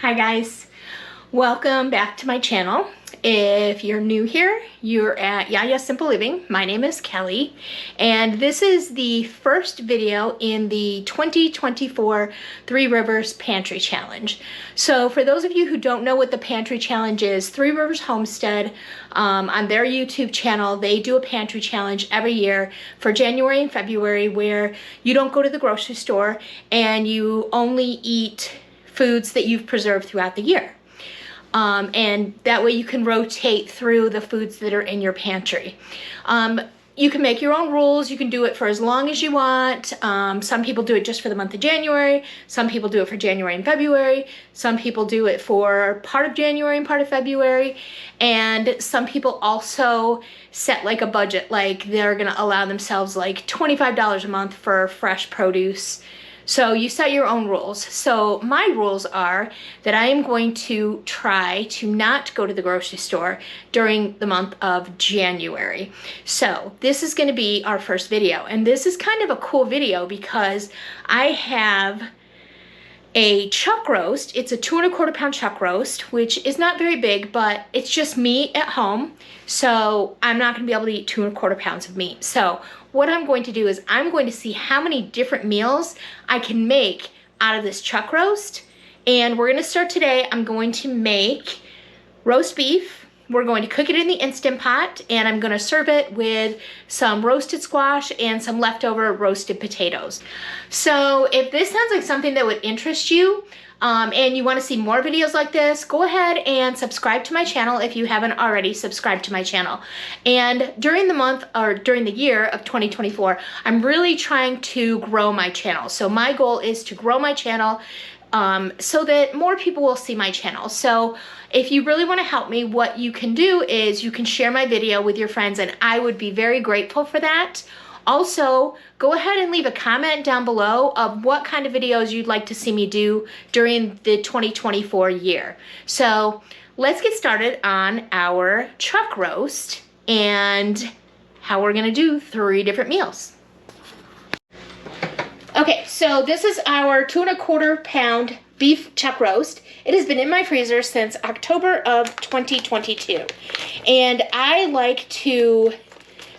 Hi guys, welcome back to my channel. If you're new here, you're at Yeah Simple Living. My name is Kelly, and this is the first video in the 2024 Three Rivers Pantry Challenge. So for those of you who don't know what the Pantry Challenge is, Three Rivers Homestead, on their YouTube channel, they do a pantry challenge every year for January and February where you don't go to the grocery store and you only eat foods that you've preserved throughout the year. And that way you can rotate through the foods that are in your pantry. You can make your own rules. You can do it for as long as you want. Some people do it just for the month of January. Some people do it for January and February. Some people do it for part of January and part of February. And some people also set like a budget, like they're gonna allow themselves like $25 a month for fresh produce. So you set your own rules. So my rules are that I am going to try to not go to the grocery store during the month of January. So this is going to be our first video, and this is kind of a cool video because I have a chuck roast. It's a 2¼ pound chuck roast, which is not very big, but it's just meat at home. So I'm not going to be able to eat 2¼ pounds of meat. So what I'm going to do is I'm going to see how many different meals I can make out of this chuck roast. And we're going to start today. I'm going to make roast beef. We're going to cook it in the Instant Pot, and I'm going to serve it with some roasted squash and some leftover roasted potatoes. So if this sounds like something that would interest you, and you want to see more videos like this, go ahead and subscribe to my channel if you haven't already subscribed to my channel. And during the month, or during the year of 2024, I'm really trying to grow my channel. So my goal is to grow my channel so that more people will see my channel. So if you really want to help me, what you can do is you can share my video with your friends, and I would be very grateful for that. Also, go ahead and leave a comment down below of what kind of videos you'd like to see me do during the 2024 year. So let's get started on our chuck roast and how we're gonna do 3 different meals. Okay, so this is our 2¼ pound beef chuck roast. It has been in my freezer since October of 2022. And I like to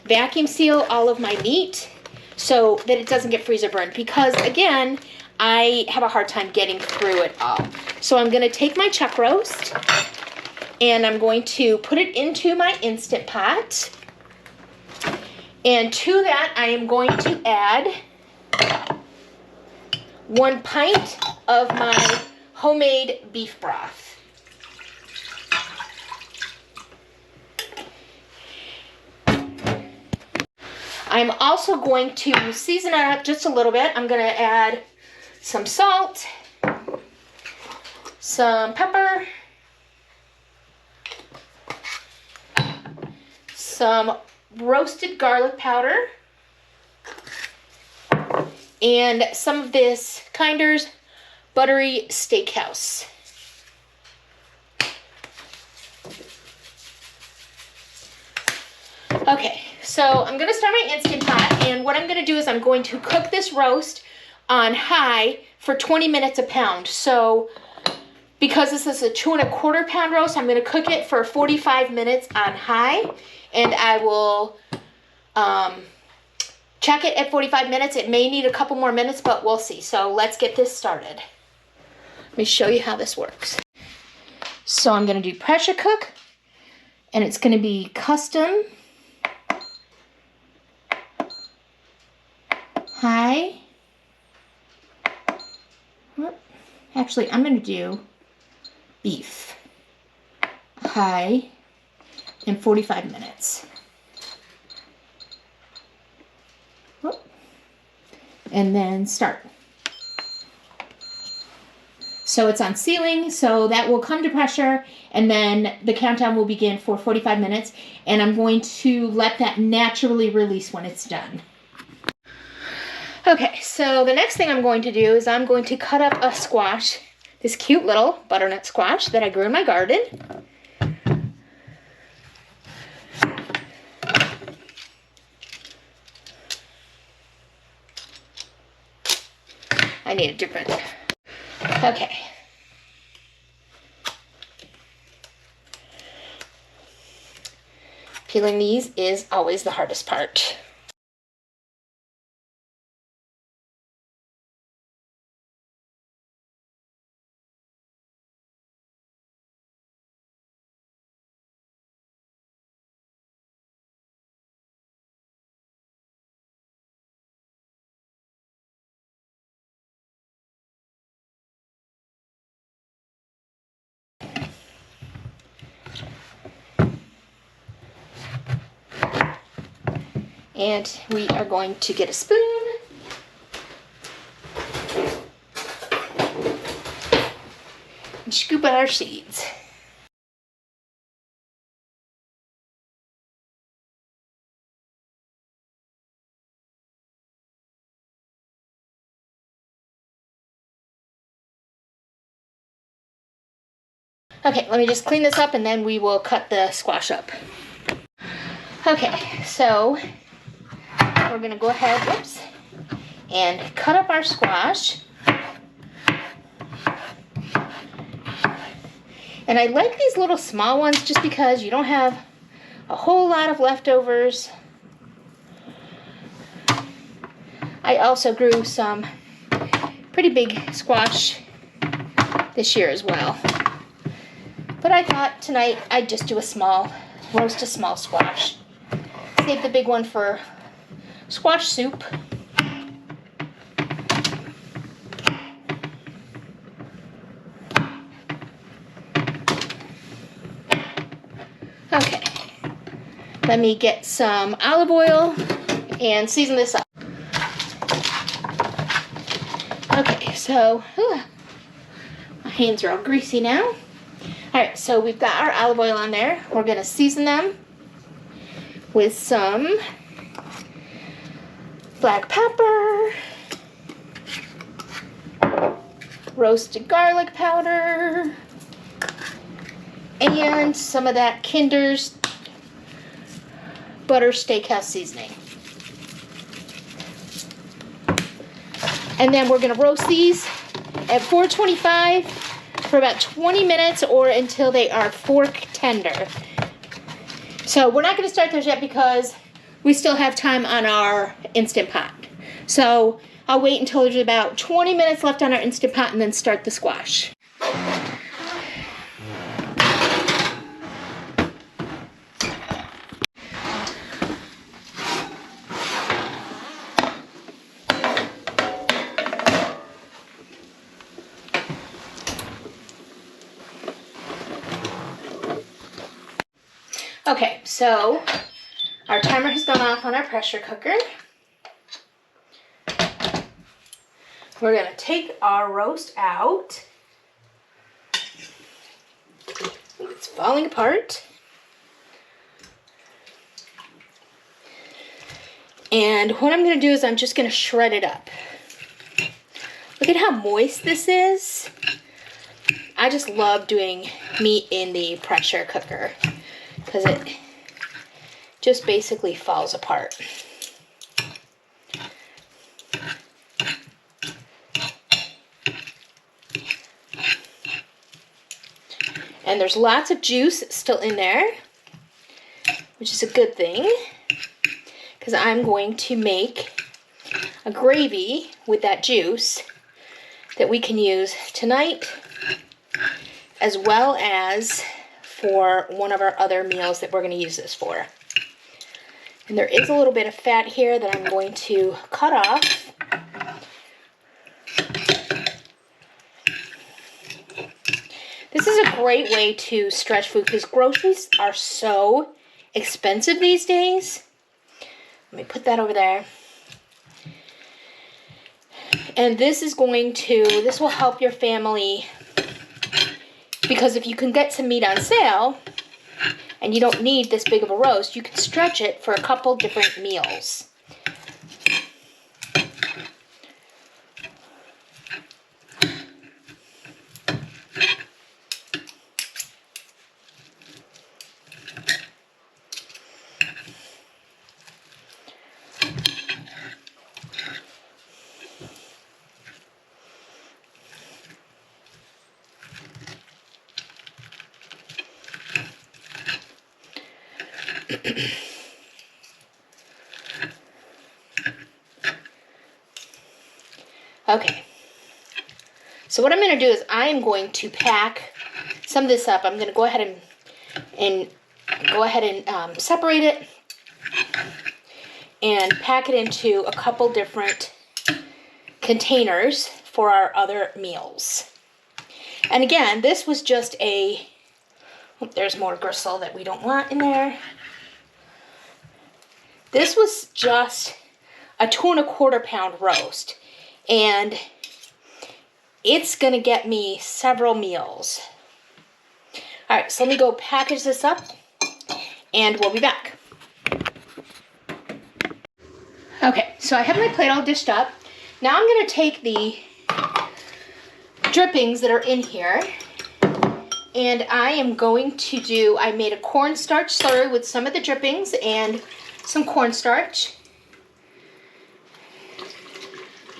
vacuum seal all of my meat so that it doesn't get freezer burned, because again, I have a hard time getting through it all. So I'm gonna take my chuck roast and I'm going to put it into my Instant Pot. And to that, I am going to add 1 pint of my homemade beef broth. I'm also going to season it up just a little bit. I'm going to add some salt, some pepper, some roasted garlic powder, and some of this Kinder's Buttery Steakhouse. Okay, so I'm going to start my Instant Pot, and what I'm going to do is I'm going to cook this roast on high for 20 minutes a pound. So because this is a 2¼ pound roast, I'm going to cook it for 45 minutes on high, and I will check it at 45 minutes. It may need a couple more minutes, but we'll see. So let's get this started. Let me show you how this works. So I'm going to do pressure cook, and it's going to be custom, high. Actually, I'm going to do beef, high, in 45 minutes. And then start. So it's on sealing, so that will come to pressure, and then the countdown will begin for 45 minutes, and I'm going to let that naturally release when it's done. Okay, so the next thing I'm going to do is I'm going to cut up a squash, this cute little butternut squash that I grew in my garden. I need a different. Okay. Peeling these is always the hardest part. And we are going to get a spoon and scoop out our seeds. Okay, let me just clean this up and then we will cut the squash up. Okay, so we're gonna go ahead, whoops, and cut up our squash. And I like these little small ones just because you don't have a whole lot of leftovers. I also grew some pretty big squash this year as well. But I thought tonight I'd just do roast a small squash. Save the big one for squash soup. Okay, let me get some olive oil and season this up. Okay, so my hands are all greasy now. Alright, so we've got our olive oil on there. We're going to season them with some black pepper, roasted garlic powder, and some of that Kinder's butter steakhouse seasoning. And then we're going to roast these at 425 for about 20 minutes or until they are fork tender. So we're not going to start those yet because we still have time on our Instant Pot. So I'll wait until there's about 20 minutes left on our Instant Pot and then start the squash. Okay, so our timer has gone off on our pressure cooker. We're going to take our roast out. It's falling apart. And what I'm going to do is I'm just going to shred it up. Look at how moist this is. I just love doing meat in the pressure cooker because it just basically falls apart. And there's lots of juice still in there, which is a good thing, because I'm going to make a gravy with that juice that we can use tonight, as well as for one of our other meals that we're going to use this for. And there is a little bit of fat here that I'm going to cut off. This is a great way to stretch food because groceries are so expensive these days. Let me put that over there. And this will help your family, because if you can get some meat on sale and you don't need this big of a roast, you can stretch it for a couple different meals. Okay. So what I'm going to do is I am going to pack some of this up. I'm going to go ahead and separate it and pack it into a couple different containers for our other meals. And again, this was just a, oh, there's more gristle that we don't want in there. This was just a 2¼ pound roast, and it's gonna get me several meals. All right, so let me go package this up and we'll be back. Okay, so I have my plate all dished up. Now I'm gonna take the drippings that are in here, and I am going to do, I made a cornstarch slurry with some of the drippings and some cornstarch.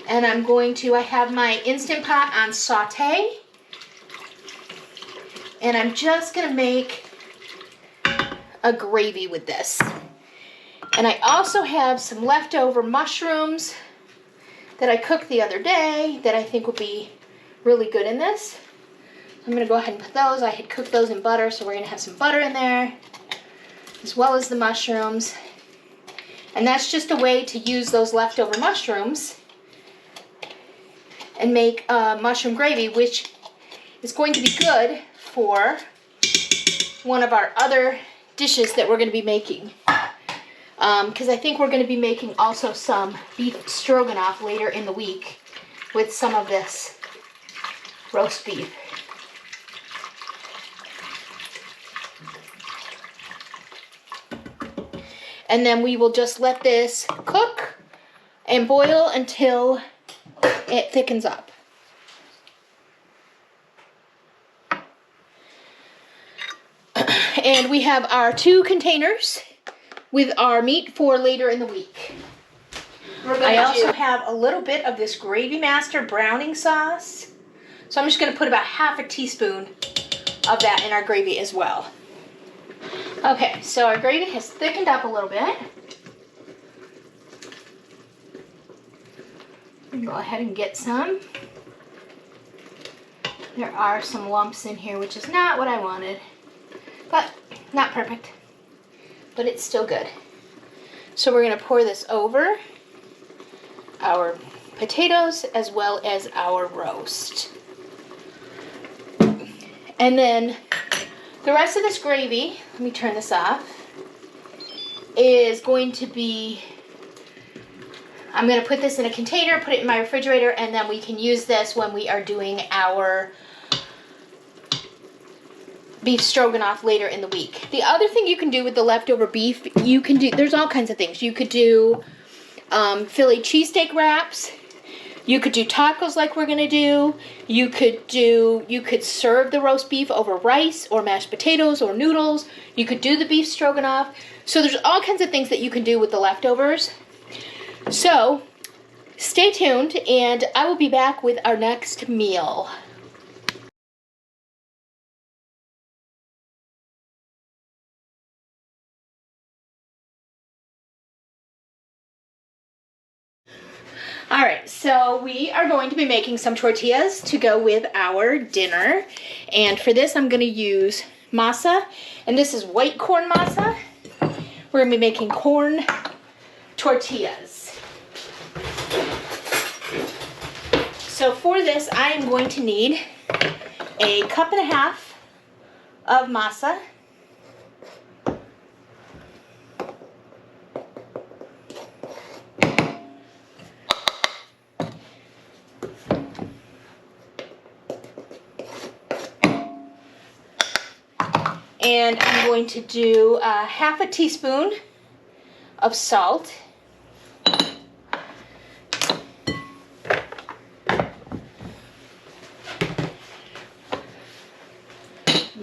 And I'm going to, I have my Instant Pot on saute, and I'm just gonna make a gravy with this. And I also have some leftover mushrooms that I cooked the other day that I think would be really good in this. I'm gonna go ahead and put those. I had cooked those in butter, so we're gonna have some butter in there, as well as the mushrooms. And that's just a way to use those leftover mushrooms and make mushroom gravy, which is going to be good for one of our other dishes that we're going to be making. Because I think we're going to be making also some beef stroganoff later in the week with some of this roast beef. And then we will just let this cook and boil until it thickens up. And we have our 2 containers with our meat for later in the week. I also have a little bit of this Gravy Master browning sauce. So I'm just going to put about ½ teaspoon of that in our gravy as well. Okay, so our gravy has thickened up a little bit. Go ahead and get some. There are some lumps in here, which is not what I wanted, but not perfect, but it's still good. So we're going to pour this over our potatoes as well as our roast. And then the rest of this gravy, let me turn this off, is going to be, I'm going to put this in a container, put it in my refrigerator, and then we can use this when we are doing our beef stroganoff later in the week. The other thing you can do with the leftover beef, you can do, there's all kinds of things. You could do Philly cheesesteak wraps. You could do tacos like we're going to do. You could serve the roast beef over rice or mashed potatoes or noodles. You could do the beef stroganoff. So there's all kinds of things that you can do with the leftovers. So, stay tuned, and I will be back with our next meal. Alright, so we are going to be making some tortillas to go with our dinner. And for this, I'm going to use masa, and this is white corn masa. We're going to be making corn tortillas. So for this, I am going to need a 1.5 cups of masa. And I'm going to do ½ teaspoon of salt. I'm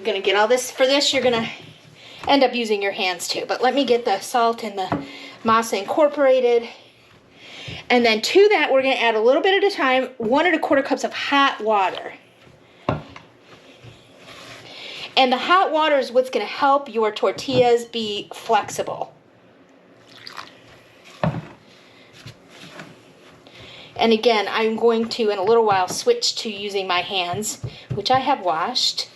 going to get all this. For this, you're going to end up using your hands too. But let me get the salt and the masa incorporated. And then to that, we're going to add a little bit at a time, 1 1/4 cups of hot water. And the hot water is what's going to help your tortillas be flexible. And again, I'm going to, in a little while, switch to using my hands, which I have washed.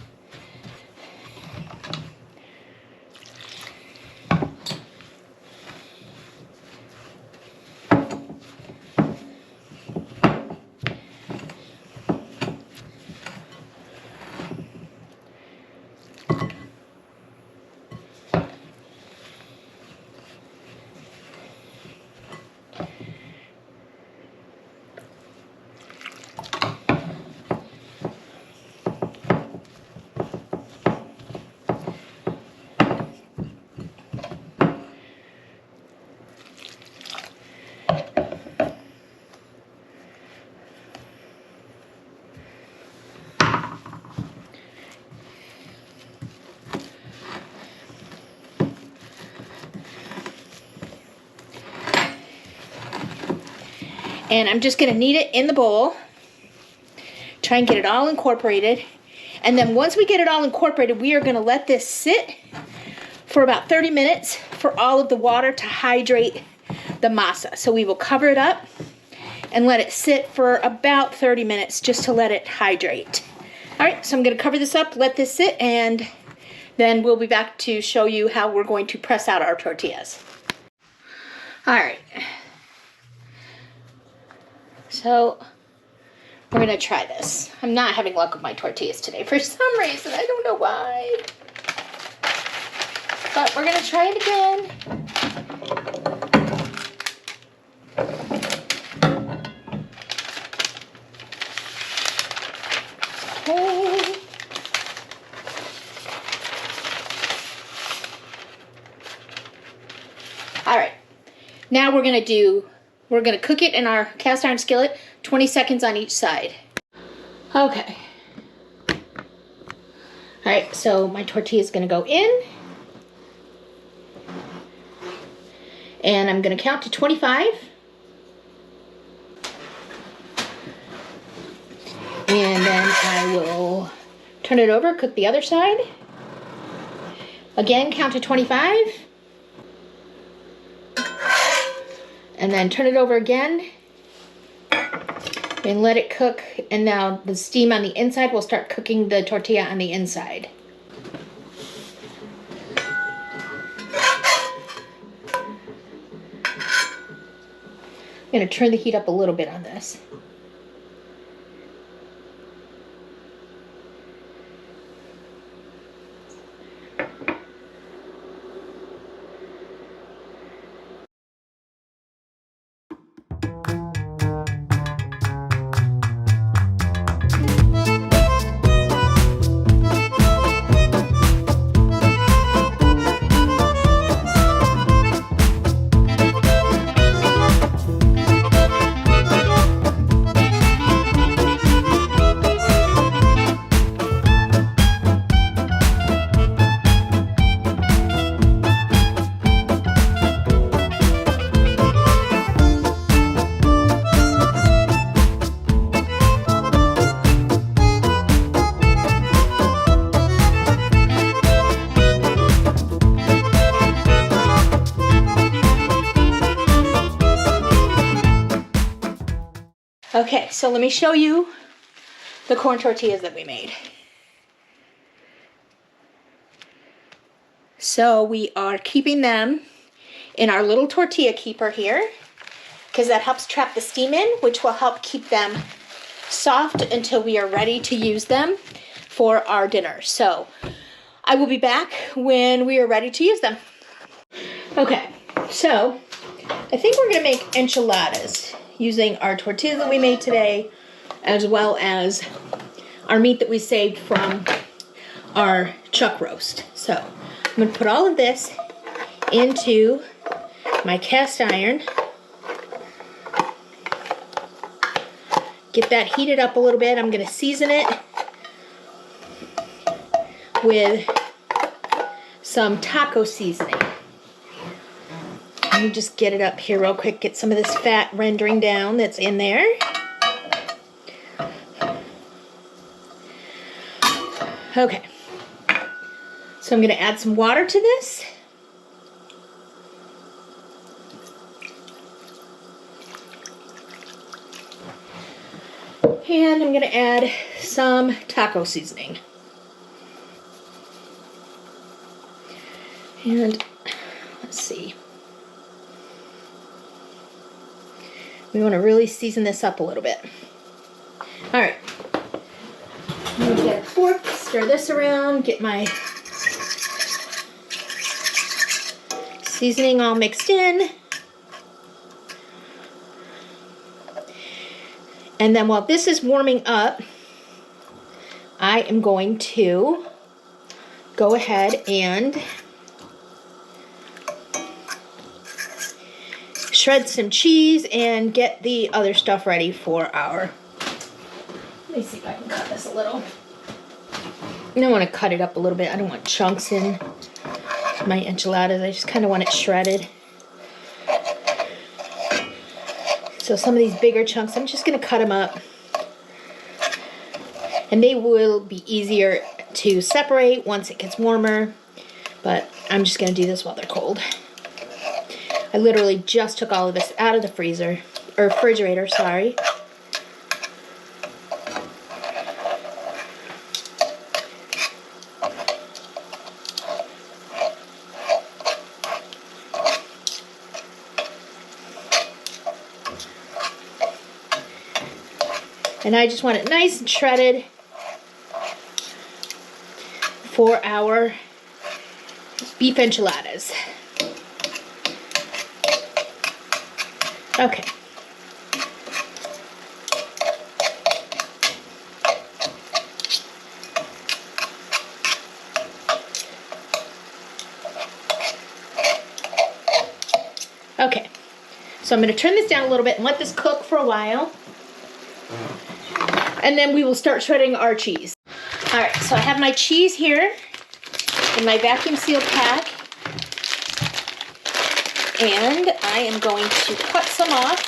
And I'm just going to knead it in the bowl. Try and get it all incorporated. And then once we get it all incorporated, we are going to let this sit for about 30 minutes for all of the water to hydrate the masa. So we will cover it up and let it sit for about 30 minutes just to let it hydrate. All right, so I'm going to cover this up, let this sit, and then we'll be back to show you how we're going to press out our tortillas. All right. So we're going to try this. I'm not having luck with my tortillas today for some reason. I don't know why. But we're going to try it again. Okay. All right. Now we're going to cook it in our cast iron skillet, 20 seconds on each side. Okay. All right, so my tortilla is going to go in. And I'm going to count to 25. And then I will turn it over, cook the other side. Again, count to 25. And then turn it over again and let it cook. And now the steam on the inside will start cooking the tortilla on the inside. I'm going to turn the heat up a little bit on this. Okay, so let me show you the corn tortillas that we made. So we are keeping them in our little tortilla keeper here because that helps trap the steam in, which will help keep them soft until we are ready to use them for our dinner. So I will be back when we are ready to use them. Okay, so I think we're gonna make enchiladas using our tortillas that we made today, as well as our meat that we saved from our chuck roast. So I'm going to put all of this into my cast iron. Get that heated up a little bit. I'm going to season it with some taco seasoning. Let me just get it up here real quick, get some of this fat rendering down that's in there. Okay. So I'm going to add some water to this. And I'm going to add some taco seasoning. And let's see. We want to really season this up a little bit. All right. I'm going to get a fork, stir this around, get my seasoning all mixed in. And then while this is warming up, I am going to go ahead and shred some cheese and get the other stuff ready for our... Let me see if I can cut this a little. I don't want to cut it up a little bit. I don't want chunks in my enchiladas. I just kind of want it shredded. So some of these bigger chunks, I'm just going to cut them up. And they will be easier to separate once it gets warmer. But I'm just going to do this while they're cold. I literally just took all of this out of the freezer, or refrigerator, sorry. And I just want it nice and shredded for our beef enchiladas. Okay. Okay. So I'm going to turn this down a little bit and let this cook for a while. And then we will start shredding our cheese. All right, so I have my cheese here in my vacuum sealed pack. And I am going to cut some off.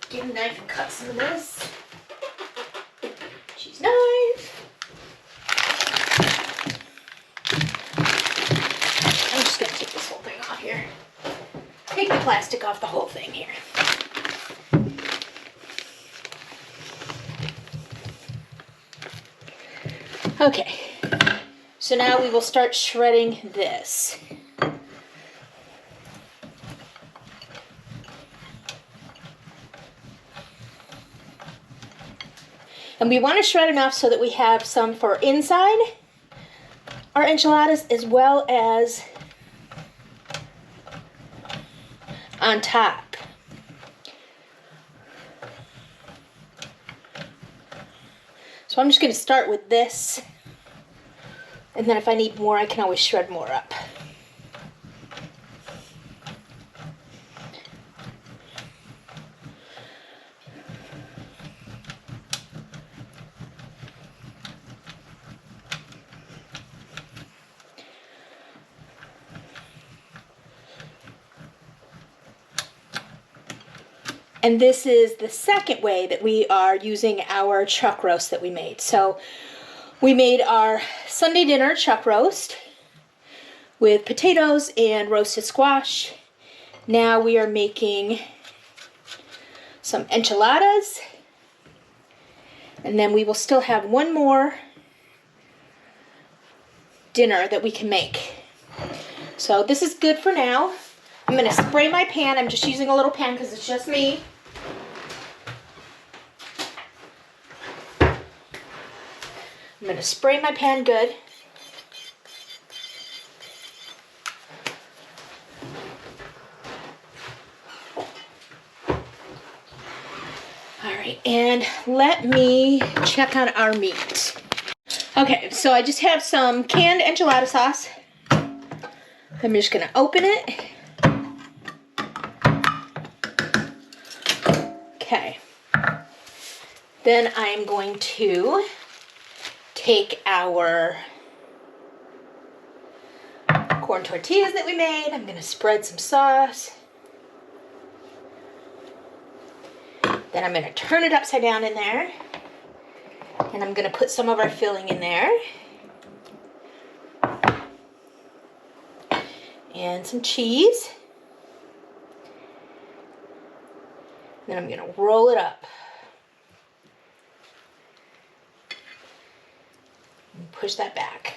Get a knife and cut some of this. Cheese knife. I'm just going to take this whole thing off here. Take the plastic off the whole thing here. Okay, so now we will start shredding this. And we want to shred enough so that we have some for inside our enchiladas as well as on top. So I'm just going to start with this, and then if I need more, I can always shred more up. And this is the second way that we are using our chuck roast that we made. So we made our Sunday dinner chuck roast with potatoes and roasted squash. Now we are making some enchiladas. And then we will still have one more dinner that we can make. So this is good for now. I'm going to spray my pan. I'm just using a little pan because it's just me. I'm going to spray my pan good. All right, and let me check on our meat. Okay, so I just have some canned enchilada sauce. I'm just going to open it. Okay. Then I'm going to take our corn tortillas that we made. I'm going to spread some sauce. Then I'm going to turn it upside down in there. And I'm going to put some of our filling in there. and some cheese. Then I'm gonna roll it up. And push that back.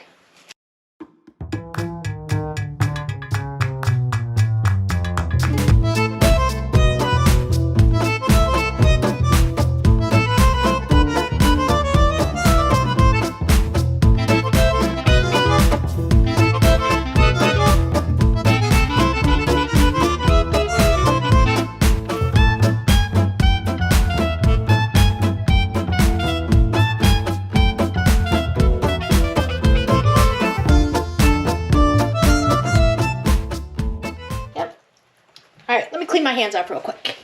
All right, let me clean my hands off real quick.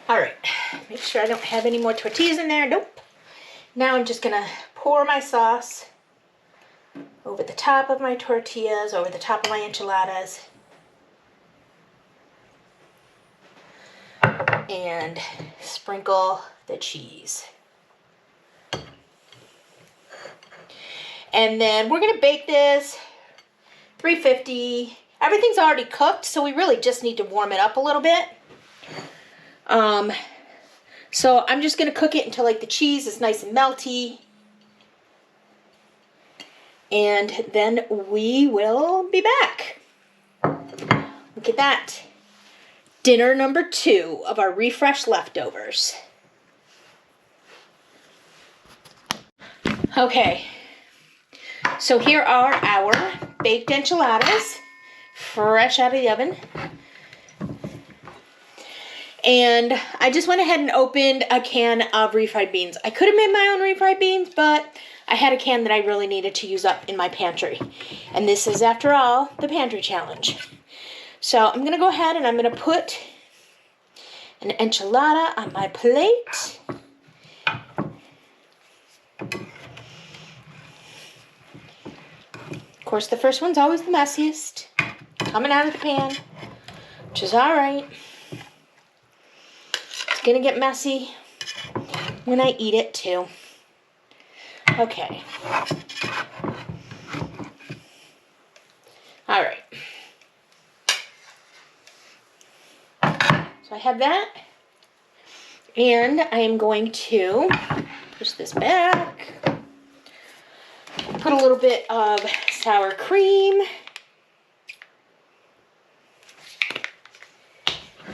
All right, make sure I don't have any more tortillas in there. Nope. Now I'm just gonna pour my sauce over the top of my tortillas, over the top of my enchiladas. And sprinkle the cheese. And then we're gonna bake this 350. Everything's already cooked, so we really just need to warm it up a little bit. So I'm just gonna cook it until like the cheese is nice and melty. And then we will be back. Look at that. Dinner number 2 of our refresh leftovers. Okay. So here are our baked enchiladas, fresh out of the oven. And I just went ahead and opened a can of refried beans. I could have made my own refried beans, but I had a can that I really needed to use up in my pantry. And this is, after all, the pantry challenge. So I'm going to go ahead and I'm going to put an enchilada on my plate. Of course, the first one's always the messiest, coming out of the pan, which is all right. It's gonna get messy when I eat it too. Okay. All right. So I have that, and I am going to push this back. Put a little bit of sour cream.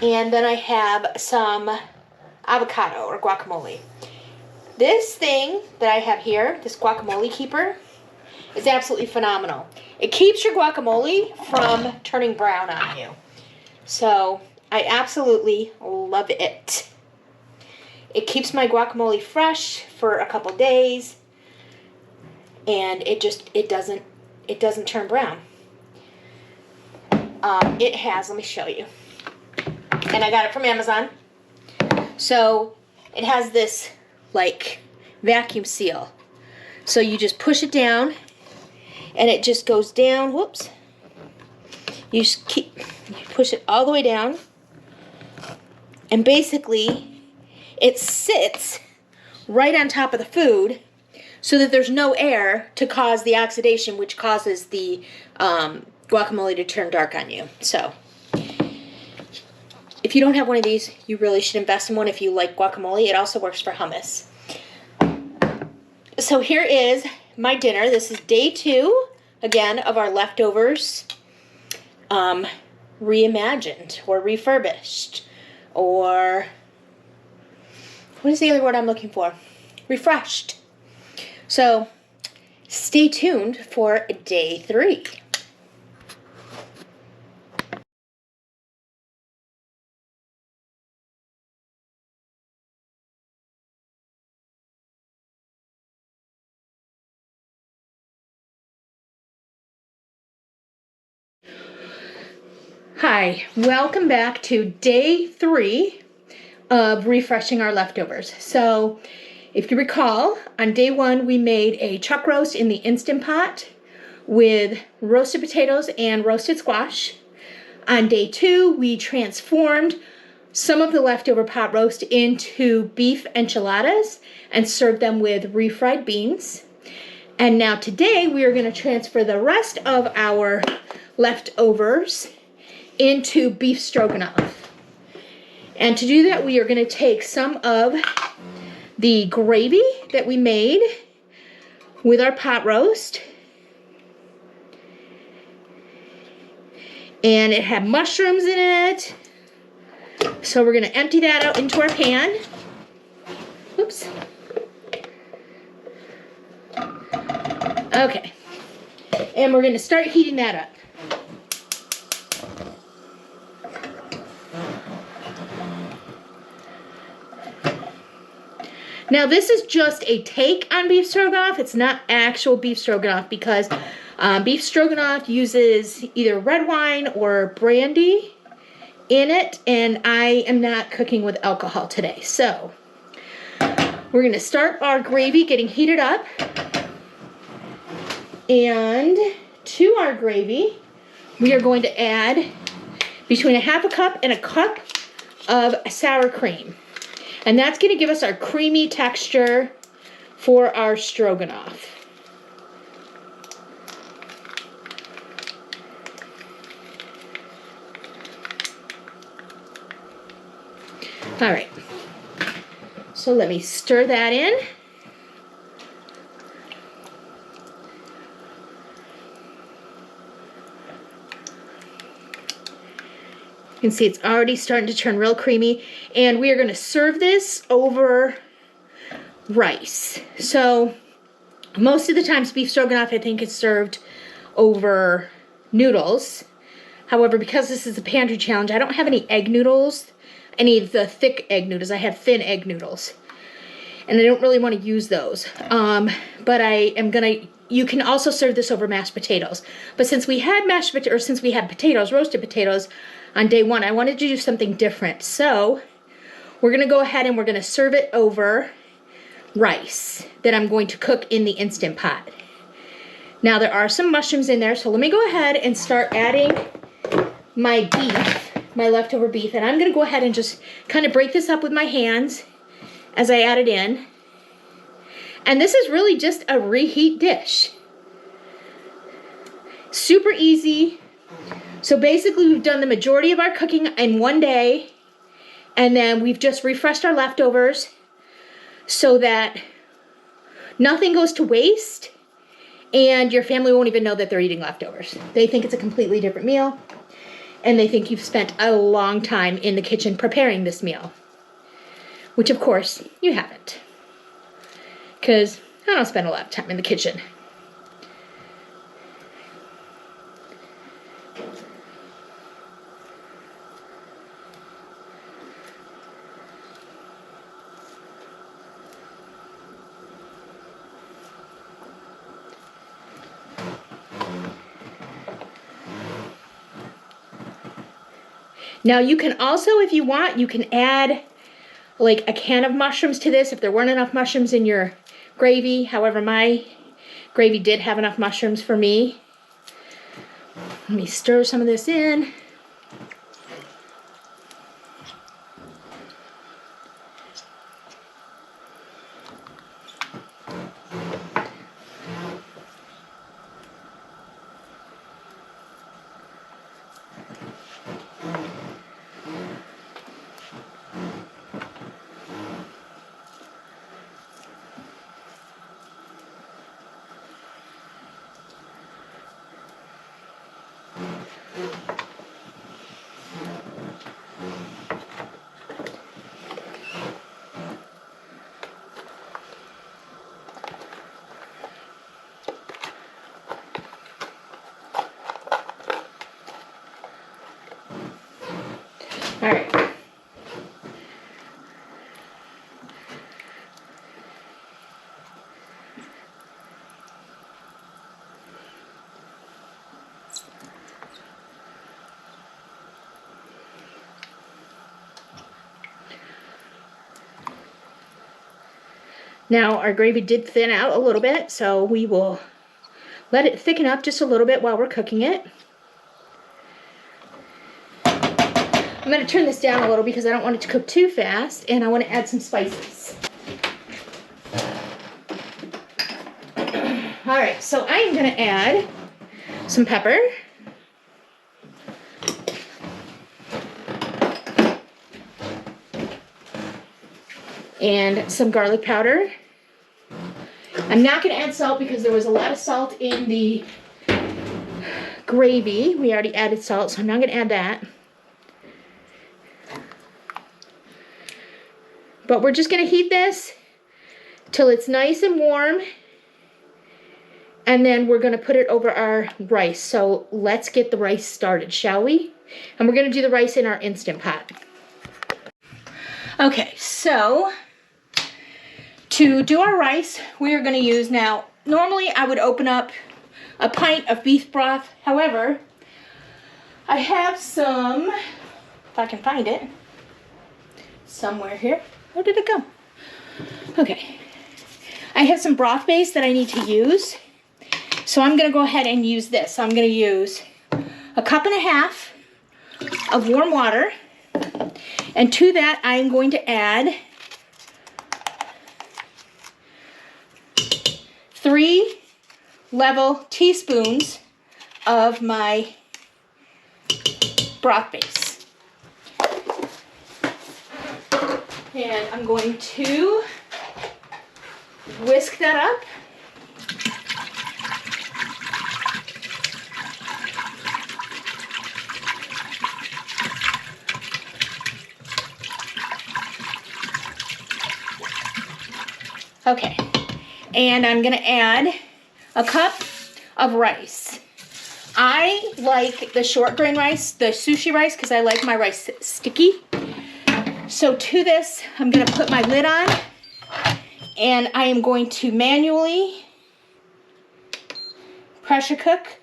And then I have some avocado or guacamole. This thing that I have here, this guacamole keeper, is absolutely phenomenal. It keeps your guacamole from turning brown on you. So I absolutely love it. It keeps my guacamole fresh for a couple days. And it doesn't turn brown. It has, let me show you. And I got it from Amazon. So it has this like vacuum seal. So you just push it down and it just goes down. Whoops. You push it all the way down. And basically it sits right on top of the food, so that there's no air to cause the oxidation, which causes the guacamole to turn dark on you. So if you don't have one of these, you really should invest in one if you like guacamole. It also works for hummus. So here is my dinner. This is day 2, again, of our leftovers, reimagined or refurbished, or what is the other word I'm looking for? Refreshed. So stay tuned for day 3. Hi, welcome back to day 3 of refreshing our leftovers. So if you recall, on day 1 we made a chuck roast in the Instant Pot with roasted potatoes and roasted squash. On day 2 we transformed some of the leftover pot roast into beef enchiladas and served them with refried beans. And now today we are going to transfer the rest of our leftovers into beef stroganoff. And to do that, we are going to take some of the gravy that we made with our pot roast. And it had mushrooms in it. So we're going to empty that out into our pan. Oops. Okay. And we're going to start heating that up. Now this is just a take on beef stroganoff. It's not actual beef stroganoff because beef stroganoff uses either red wine or brandy in it, and I am not cooking with alcohol today. So we're going to start our gravy getting heated up, and to our gravy we are going to add between a half a cup and a cup of sour cream. And that's going to give us our creamy texture for our stroganoff. All right. So let me stir that in. You can see it's already starting to turn real creamy, and we are going to serve this over rice. So most of the times beef stroganoff I think is served over noodles. However, because this is a pantry challenge, I don't have any egg noodles, any of the thick egg noodles. I have thin egg noodles, and I don't really want to use those. But I am gonna. You can also serve this over mashed potatoes. But since we had potatoes, roasted potatoes, on day one, I wanted to do something different. So we're gonna go ahead and we're gonna serve it over rice that I'm going to cook in the Instant Pot. Now there are some mushrooms in there, so let me go ahead and start adding my beef, my leftover beef, and I'm gonna go ahead and just kind of break this up with my hands as I add it in. And this is really just a reheat dish. Super easy. So basically we've done the majority of our cooking in one day, and then we've just refreshed our leftovers so that nothing goes to waste and your family won't even know that they're eating leftovers. They think it's a completely different meal, and they think you've spent a long time in the kitchen preparing this meal, which of course you haven't, because I don't spend a lot of time in the kitchen. Now you can also, if you want, you can add like a can of mushrooms to this if there weren't enough mushrooms in your gravy. However, my gravy did have enough mushrooms for me. Let me stir some of this in. All right. Now our gravy did thin out a little bit, so we will let it thicken up just a little bit while we're cooking it. I'm going to turn this down a little because I don't want it to cook too fast, and I want to add some spices. All All right, so I am gonna add some pepper. And some garlic powder. I'm not gonna add salt because there was a lot of salt in the gravy. We already added salt, so I'm not gonna add that. But we're just gonna heat this till it's nice and warm, and then we're gonna put it over our rice. So let's get the rice started, shall we? And we're gonna do the rice in our Instant Pot. Okay, so to do our rice, we are gonna use now, normally I would open up a pint of beef broth. However, I have some, if I can find it, somewhere here. Where did it go? Okay. I have some broth base that I need to use. So I'm gonna go ahead and use this. So I'm gonna use 1.5 cups of warm water. And to that, I'm going to add 3 level teaspoons of my broth base. And I'm going to whisk that up. Okay, and I'm gonna add 1 cup of rice. I like the short grain rice, the sushi rice, because I like my rice sticky. So to this, I'm gonna put my lid on, and I am going to manually pressure cook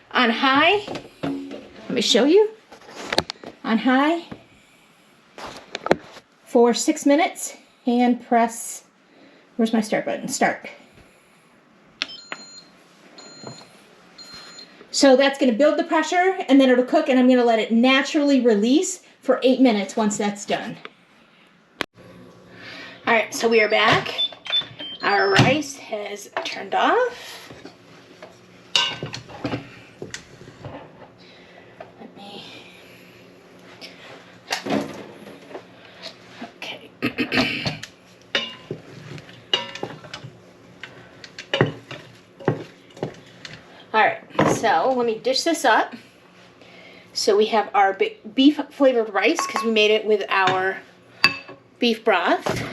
on high. Let me show you. On high for 6 minutes, and press, where's my start button? Start. So that's going to build the pressure, and then it'll cook, and I'm going to let it naturally release for 8 minutes once that's done. All right, so we are back. Our rice has turned off. Let me... Okay. All right, so let me dish this up. So we have our beef flavored rice because we made it with our beef broth.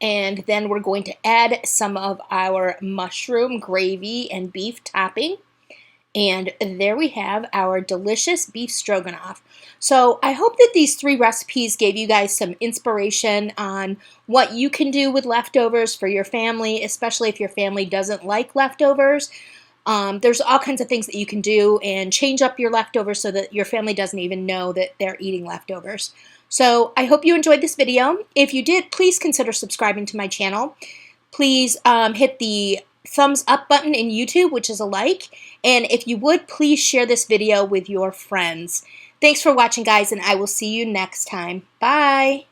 And then we're going to add some of our mushroom gravy and beef topping. And there we have our delicious beef stroganoff. So I hope that these 3 recipes gave you guys some inspiration on what you can do with leftovers for your family, especially if your family doesn't like leftovers. There's all kinds of things that you can do and change up your leftovers so that your family doesn't even know that they're eating leftovers. So I hope you enjoyed this video. If you did, please consider subscribing to my channel. Please hit the thumbs up button in YouTube, which is a like. And if you would, please share this video with your friends. Thanks for watching, guys, and I will see you next time. Bye!